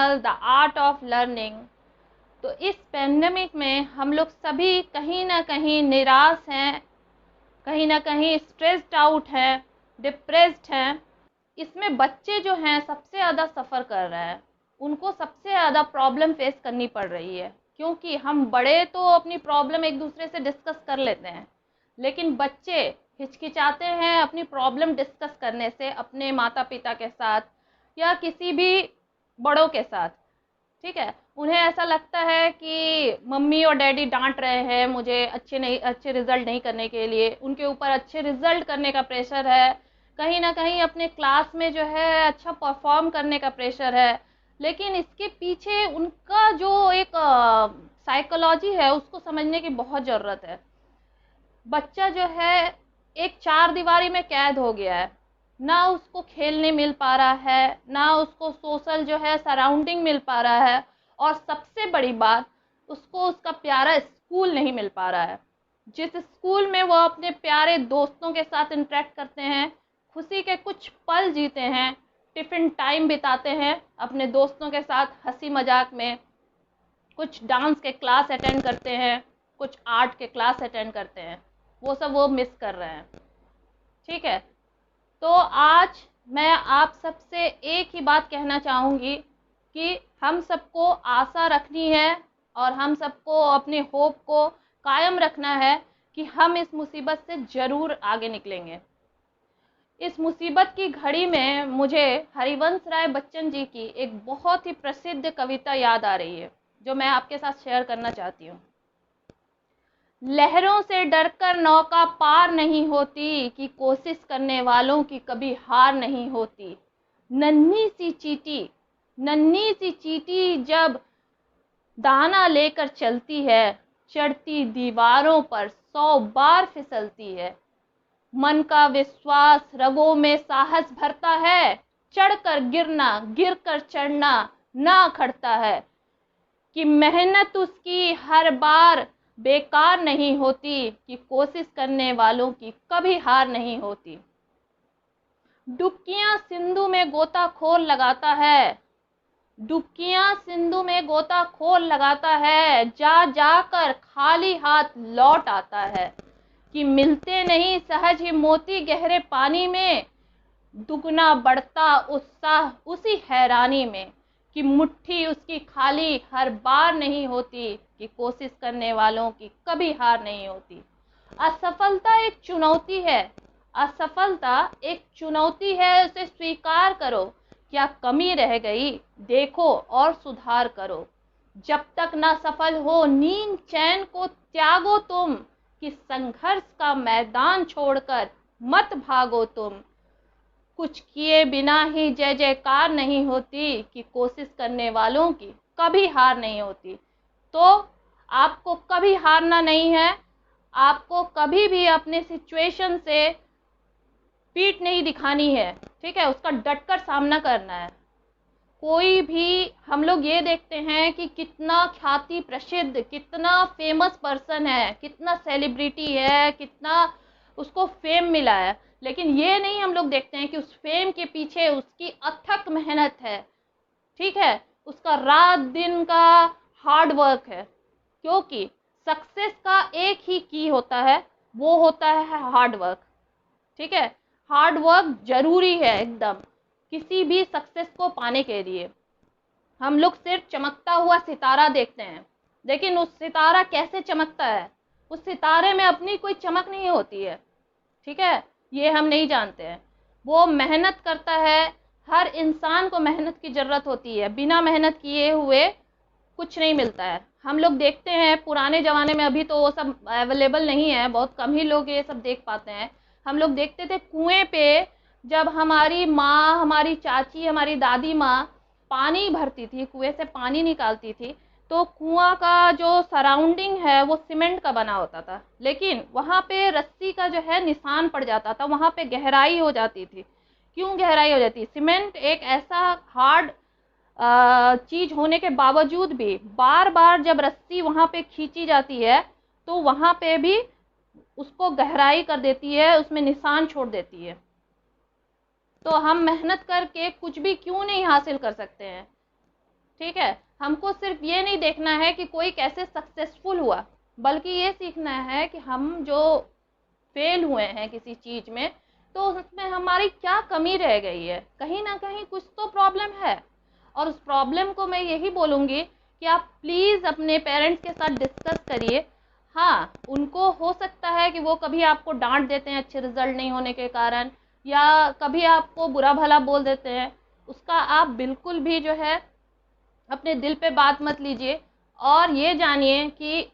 Channel the art of learning. तो इस pandemic में हम लोग सभी कहीं ना कहीं निराश हैं, कहीं ना कहीं स्ट्रेस्ड आउट हैं, डिप्रेस्ड हैं। इसमें बच्चे जो हैं सबसे ज़्यादा सफ़र कर रहे हैं, उनको सबसे ज़्यादा प्रॉब्लम फेस करनी पड़ रही है, क्योंकि हम बड़े तो अपनी प्रॉब्लम एक दूसरे से डिस्कस कर लेते हैं, लेकिन बच्चे हिचकिचाते हैं अपनी प्रॉब्लम डिस्कस करने से अपने माता पिता के साथ या किसी भी बड़ों के साथ। ठीक है, उन्हें ऐसा लगता है कि मम्मी और डैडी डांट रहे हैं मुझे अच्छे रिजल्ट नहीं करने के लिए, उनके ऊपर अच्छे रिजल्ट करने का प्रेशर है, कहीं ना कहीं अपने क्लास में जो है अच्छा परफॉर्म करने का प्रेशर है। लेकिन इसके पीछे उनका जो एक साइकोलॉजी है उसको समझने की बहुत ज़रूरत है। बच्चा जो है एक चार दीवारी में कैद हो गया है, ना उसको खेलने मिल पा रहा है, ना उसको सोशल जो है सराउंडिंग मिल पा रहा है, और सबसे बड़ी बात उसको उसका प्यारा स्कूल नहीं मिल पा रहा है, जिस स्कूल में वो अपने प्यारे दोस्तों के साथ इंटरेक्ट करते हैं, खुशी के कुछ पल जीते हैं, टिफ़िन टाइम बिताते हैं अपने दोस्तों के साथ हंसी मजाक में, कुछ डांस के क्लास अटेंड करते हैं, कुछ आर्ट के क्लास अटेंड करते हैं, वो सब वो मिस कर रहे हैं। ठीक है, तो आज मैं आप सबसे एक ही बात कहना चाहूँगी कि हम सबको आशा रखनी है और हम सबको अपने होप को कायम रखना है कि हम इस मुसीबत से ज़रूर आगे निकलेंगे। इस मुसीबत की घड़ी में मुझे हरिवंश राय बच्चन जी की एक बहुत ही प्रसिद्ध कविता याद आ रही है, जो मैं आपके साथ शेयर करना चाहती हूँ। लहरों से डरकर नौका पार नहीं होती, कि कोशिश करने वालों की कभी हार नहीं होती। नन्ही सी चींटी जब दाना लेकर चलती है, चढ़ती दीवारों पर 100 बार फिसलती है। मन का विश्वास रगों में साहस भरता है, चढ़कर गिरना गिरकर चढ़ना ना अखरता है, कि मेहनत उसकी हर बार बेकार नहीं होती, कि कोशिश करने वालों की कभी हार नहीं होती। डुबकियां सिंधु में गोताखोर लगाता है, डुबकियां सिंधु में गोताखोर लगाता है, जा जाकर खाली हाथ लौट आता है, कि मिलते नहीं सहज ही मोती गहरे पानी में, दुगना बढ़ता उत्साह उसी हैरानी में, कि मुट्ठी उसकी खाली हर बार नहीं होती, कि कोशिश करने वालों की कभी हार नहीं होती। असफलता एक चुनौती है, असफलता एक चुनौती है, उसे स्वीकार करो। क्या कमी रह गई देखो और सुधार करो। जब तक ना सफल हो नींद चैन को त्यागो तुम, कि संघर्ष का मैदान छोड़कर मत भागो तुम। कुछ किए बिना ही जय जयकार नहीं होती, कि कोशिश करने वालों की कभी हार नहीं होती। तो आपको कभी हारना नहीं है, आपको कभी भी अपने सिचुएशन से पीठ नहीं दिखानी है। ठीक है, उसका डटकर सामना करना है। कोई भी हम लोग ये देखते हैं कि कितना ख्याति प्रसिद्ध, कितना फेमस पर्सन है, कितना सेलिब्रिटी है, कितना उसको फेम मिला है, लेकिन ये नहीं हम लोग देखते हैं कि उस फेम के पीछे उसकी अथक मेहनत है। ठीक है, उसका रात दिन का हार्ड वर्क है, क्योंकि सक्सेस का एक ही की होता है, वो होता है हार्ड वर्क। ठीक है, हार्ड वर्क जरूरी है एकदम किसी भी सक्सेस को पाने के लिए। हम लोग सिर्फ चमकता हुआ सितारा देखते हैं, लेकिन उस सितारा कैसे चमकता है, उस सितारे में अपनी कोई चमक नहीं होती है। ठीक है, ये हम नहीं जानते हैं। वो मेहनत करता है, हर इंसान को मेहनत की ज़रूरत होती है, बिना मेहनत किए हुए कुछ नहीं मिलता है। हम लोग देखते हैं पुराने ज़माने में, अभी तो वो सब अवेलेबल नहीं है, बहुत कम ही लोग ये सब देख पाते हैं। हम लोग देखते थे कुएं पे जब हमारी माँ, हमारी चाची, हमारी दादी माँ पानी भरती थी, कुएं से पानी निकालती थी, तो कुआं का जो सराउंडिंग है वो सीमेंट का बना होता था, लेकिन वहाँ पे रस्सी का जो है निशान पड़ जाता था, वहाँ पे गहराई हो जाती थी। क्यों गहराई हो जाती? सीमेंट एक ऐसा हार्ड चीज होने के बावजूद भी बार बार जब रस्सी वहाँ पे खींची जाती है तो वहाँ पे भी उसको गहराई कर देती है, उसमें निशान छोड़ देती है। तो हम मेहनत करके कुछ भी क्यों नहीं हासिल कर सकते हैं? ठीक है, हमको सिर्फ ये नहीं देखना है कि कोई कैसे सक्सेसफुल हुआ, बल्कि ये सीखना है कि हम जो फेल हुए हैं किसी चीज में, तो उसमें हमारी क्या कमी रह गई है, कहीं ना कहीं कुछ तो प्रॉब्लम है। और उस प्रॉब्लम को मैं यही बोलूँगी कि आप प्लीज़ अपने पेरेंट्स के साथ डिस्कस करिए। हाँ, उनको हो सकता है कि वो कभी आपको डांट देते हैं अच्छे रिजल्ट नहीं होने के कारण, या कभी आपको बुरा भला बोल देते हैं, उसका आप बिल्कुल भी जो है अपने दिल पे बात मत लीजिए। और ये जानिए कि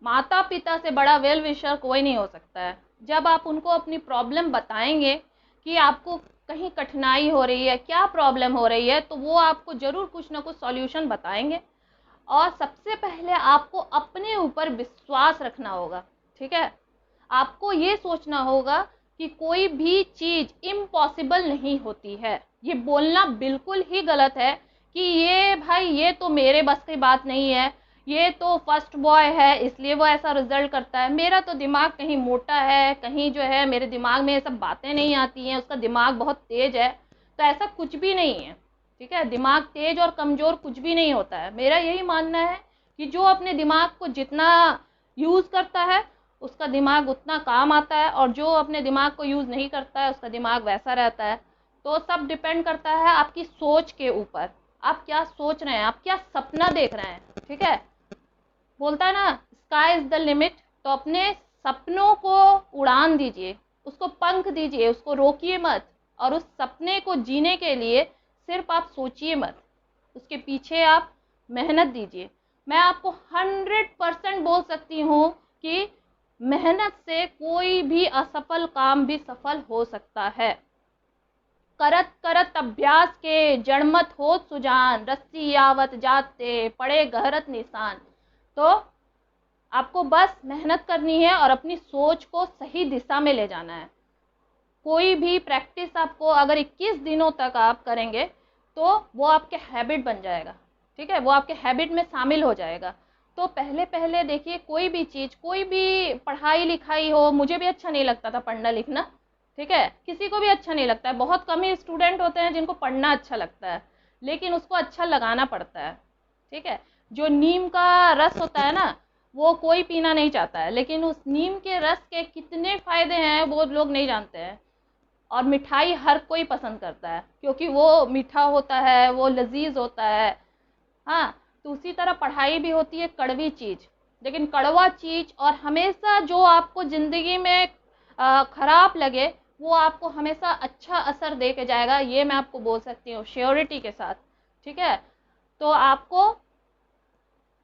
माता पिता से बड़ा वेल विशर कोई नहीं हो सकता है। जब आप उनको अपनी प्रॉब्लम बताएंगे कि आपको कहीं कठिनाई हो रही है, क्या प्रॉब्लम हो रही है, तो वो आपको ज़रूर कुछ ना कुछ सॉल्यूशन बताएंगे। और सबसे पहले आपको अपने ऊपर विश्वास रखना होगा, ठीक है। आपको ये सोचना होगा कि कोई भी चीज़ इम्पॉसिबल नहीं होती है। ये बोलना बिल्कुल ही गलत है कि ये भाई ये तो मेरे बस की बात नहीं है, ये तो फर्स्ट बॉय है इसलिए वो ऐसा रिजल्ट करता है, मेरा तो दिमाग कहीं मोटा है, कहीं जो है मेरे दिमाग में ये सब बातें नहीं आती हैं, उसका दिमाग बहुत तेज है। तो ऐसा कुछ भी नहीं है, ठीक है। दिमाग तेज और कमज़ोर कुछ भी नहीं होता है। मेरा यही मानना है कि जो अपने दिमाग को जितना यूज़ करता है उसका दिमाग उतना काम आता है, और जो अपने दिमाग को यूज़ नहीं करता है उसका दिमाग वैसा रहता है। तो सब डिपेंड करता है आपकी सोच के ऊपर, आप क्या सोच रहे हैं, आप क्या सपना देख रहे हैं, ठीक है। बोलता है ना, स्काई इज द लिमिट। तो अपने सपनों को उड़ान दीजिए, उसको पंख दीजिए, उसको रोकिए मत। और उस सपने को जीने के लिए सिर्फ आप सोचिए मत, उसके पीछे आप मेहनत दीजिए। मैं आपको 100% बोल सकती हूँ कि मेहनत से कोई भी असफल काम भी सफल हो सकता है। करत करत अभ्यास के जड़मत हो सुजान, रस्सी यावत जाते पड़े गहरत निशान। तो आपको बस मेहनत करनी है और अपनी सोच को सही दिशा में ले जाना है। कोई भी प्रैक्टिस आपको अगर 21 दिनों तक आप करेंगे तो वो आपके हैबिट बन जाएगा, ठीक है, वो आपके हैबिट में शामिल हो जाएगा। तो पहले पहले देखिए, कोई भी चीज़, कोई भी पढ़ाई लिखाई हो, मुझे भी अच्छा नहीं लगता था पढ़ना लिखना, ठीक है, किसी को भी अच्छा नहीं लगता है। बहुत कम ही स्टूडेंट होते हैं जिनको पढ़ना अच्छा लगता है, लेकिन उसको अच्छा लगाना पड़ता है, ठीक है। जो नीम का रस होता है ना, वो कोई पीना नहीं चाहता है, लेकिन उस नीम के रस के कितने फायदे हैं वो लोग नहीं जानते हैं। और मिठाई हर कोई पसंद करता है क्योंकि वो मीठा होता है, वो लजीज होता है। हाँ, तो उसी तरह पढ़ाई भी होती है कड़वी चीज़, लेकिन कड़वा चीज़ और हमेशा जो आपको ज़िंदगी में खराब लगे वो आपको हमेशा अच्छा असर दे के जाएगा, ये मैं आपको बोल सकती हूँ श्योरिटी के साथ, ठीक है। तो आपको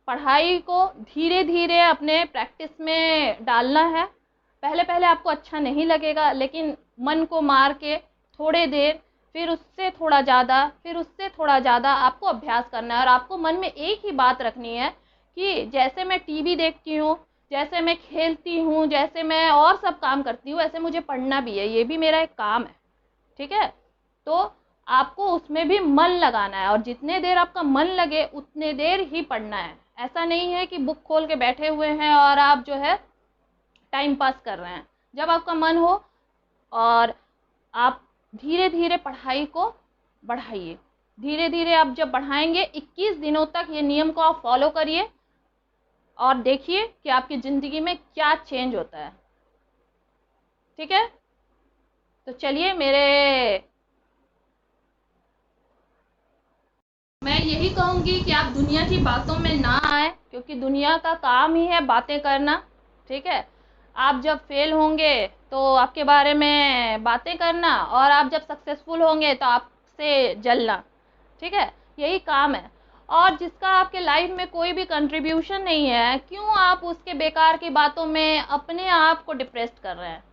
पढ़ाई को धीरे धीरे अपने प्रैक्टिस में डालना है। पहले पहले आपको अच्छा नहीं लगेगा, लेकिन मन को मार के थोड़े देर, फिर उससे थोड़ा ज़्यादा, फिर उससे थोड़ा ज़्यादा आपको अभ्यास करना है। और आपको मन में एक ही बात रखनी है कि जैसे मैं टीवी देखती हूँ, जैसे मैं खेलती हूँ, जैसे मैं और सब काम करती हूँ, ऐसे मुझे पढ़ना भी है, ये भी मेरा एक काम है, ठीक है। तो आपको उसमें भी मन लगाना है, और जितने देर आपका मन लगे उतने देर ही पढ़ना है। ऐसा नहीं है कि बुक खोल के बैठे हुए हैं और आप जो है टाइम पास कर रहे हैं। जब आपका मन हो, और आप धीरे धीरे पढ़ाई को बढ़ाइए। धीरे धीरे आप जब बढ़ाएंगे, 21 दिनों तक ये नियम को आप फॉलो करिए और देखिए कि आपकी ज़िंदगी में क्या चेंज होता है, ठीक है। तो चलिए, मैं यही कहूँगी कि आप दुनिया की बातों में ना आए, क्योंकि दुनिया का काम ही है बातें करना, ठीक है। आप जब फेल होंगे तो आपके बारे में बातें करना, और आप जब सक्सेसफुल होंगे तो आपसे जलना, ठीक है, यही काम है। और जिसका आपके लाइफ में कोई भी कंट्रीब्यूशन नहीं है, क्यों आप उसके बेकार की बातों में अपने आप को डिप्रेस्ड कर रहे हैं,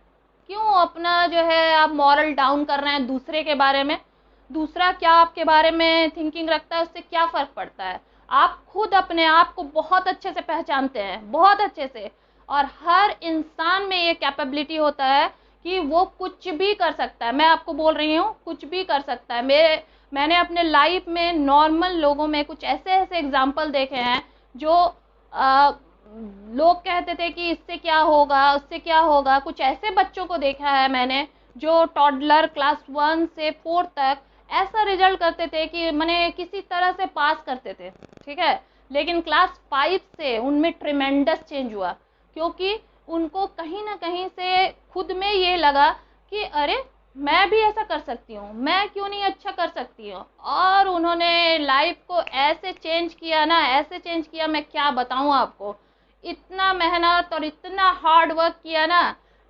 क्यों अपना जो है आप मॉरल डाउन कर रहे हैं दूसरे के बारे में। दूसरा क्या आपके बारे में थिंकिंग रखता है, उससे क्या फ़र्क पड़ता है। आप खुद अपने आप को बहुत अच्छे से पहचानते हैं, बहुत अच्छे से। और हर इंसान में ये कैपेबिलिटी होता है कि वो कुछ भी कर सकता है। मैं आपको बोल रही हूँ, कुछ भी कर सकता है। मैंने अपने लाइफ में नॉर्मल लोगों में कुछ ऐसे ऐसे एग्जाम्पल देखे हैं जो लोग कहते थे कि इससे क्या होगा, उससे क्या होगा। कुछ ऐसे बच्चों को देखा है मैंने जो टॉडलर क्लास 1 से 4 तक ऐसा रिजल्ट करते थे कि मैंने किसी तरह से पास करते थे, ठीक है। लेकिन क्लास 5 से उनमें ट्रिमेंडस चेंज हुआ, क्योंकि उनको कहीं ना कहीं से खुद में ये लगा कि अरे मैं भी ऐसा कर सकती हूँ, मैं क्यों नहीं अच्छा कर सकती हूँ। और उन्होंने लाइफ को ऐसे चेंज किया ना, ऐसे चेंज किया, मैं क्या बताऊँ आपको। इतना मेहनत और इतना हार्ड वर्क किया ना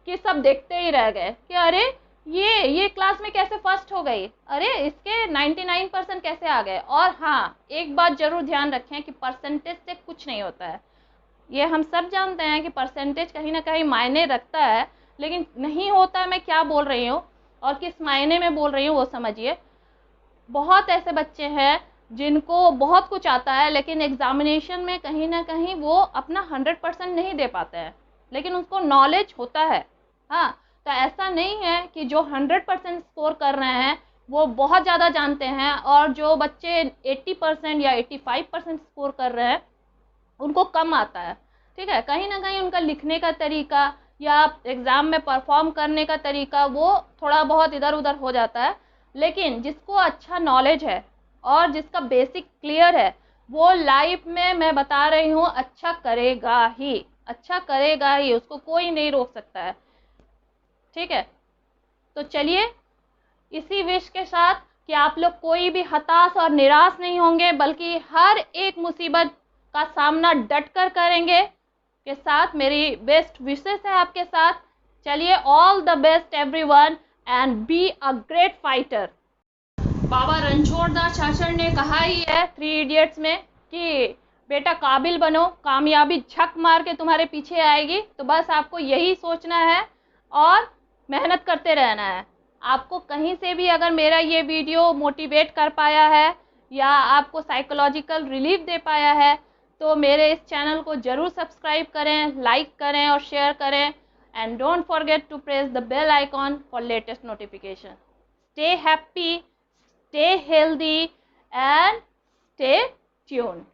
कि सब देखते ही रह गए कि अरे ये क्लास में कैसे फर्स्ट हो गई, अरे इसके 99% कैसे आ गए। और हाँ, एक बात जरूर ध्यान रखें कि परसेंटेज से कुछ नहीं होता है। ये हम सब जानते हैं कि परसेंटेज कहीं ना कहीं मायने रखता है, लेकिन नहीं होता है। मैं क्या बोल रही हूँ और किस मायने में बोल रही हूँ वो समझिए। बहुत ऐसे बच्चे हैं जिनको बहुत कुछ आता है, लेकिन एग्जामिनेशन में कहीं ना कहीं वो अपना 100% नहीं दे पाते हैं, लेकिन उसको नॉलेज होता है। हाँ, तो ऐसा नहीं है कि जो 100% स्कोर कर रहे हैं वो बहुत ज़्यादा जानते हैं, और जो बच्चे 80% या 85% स्कोर कर रहे हैं उनको कम आता है, ठीक है। कहीं ना कहीं उनका लिखने का तरीका या एग्ज़ाम में परफॉर्म करने का तरीका वो थोड़ा बहुत इधर उधर हो जाता है। लेकिन जिसको अच्छा नॉलेज है और जिसका बेसिक क्लियर है, वो लाइफ में मैं बता रही हूँ अच्छा करेगा ही, अच्छा करेगा ही, उसको कोई नहीं रोक सकता है, ठीक है। तो चलिए, इसी विश के साथ कि आप लोग कोई भी हताश और निराश नहीं होंगे, बल्कि हर एक मुसीबत का सामना डट कर करेंगे के साथ मेरी बेस्ट विशेस है आपके साथ। चलिए, all the best everyone and be a great fighter. Baba Ranchhod Das Chhanchad ने कहा ही है 3 इडियट्स में कि बेटा काबिल बनो, कामयाबी झक मार के तुम्हारे पीछे आएगी। तो बस आपको यही सोचना है और मेहनत करते रहना है। आपको कहीं से भी अगर मेरा ये वीडियो मोटिवेट कर पाया है या आपको साइकोलॉजिकल रिलीफ दे पाया है, तो मेरे इस चैनल को ज़रूर सब्सक्राइब करें, लाइक करें और शेयर करें। And don't forget to press the bell icon for latest notification. Stay happy, stay healthy and stay tuned.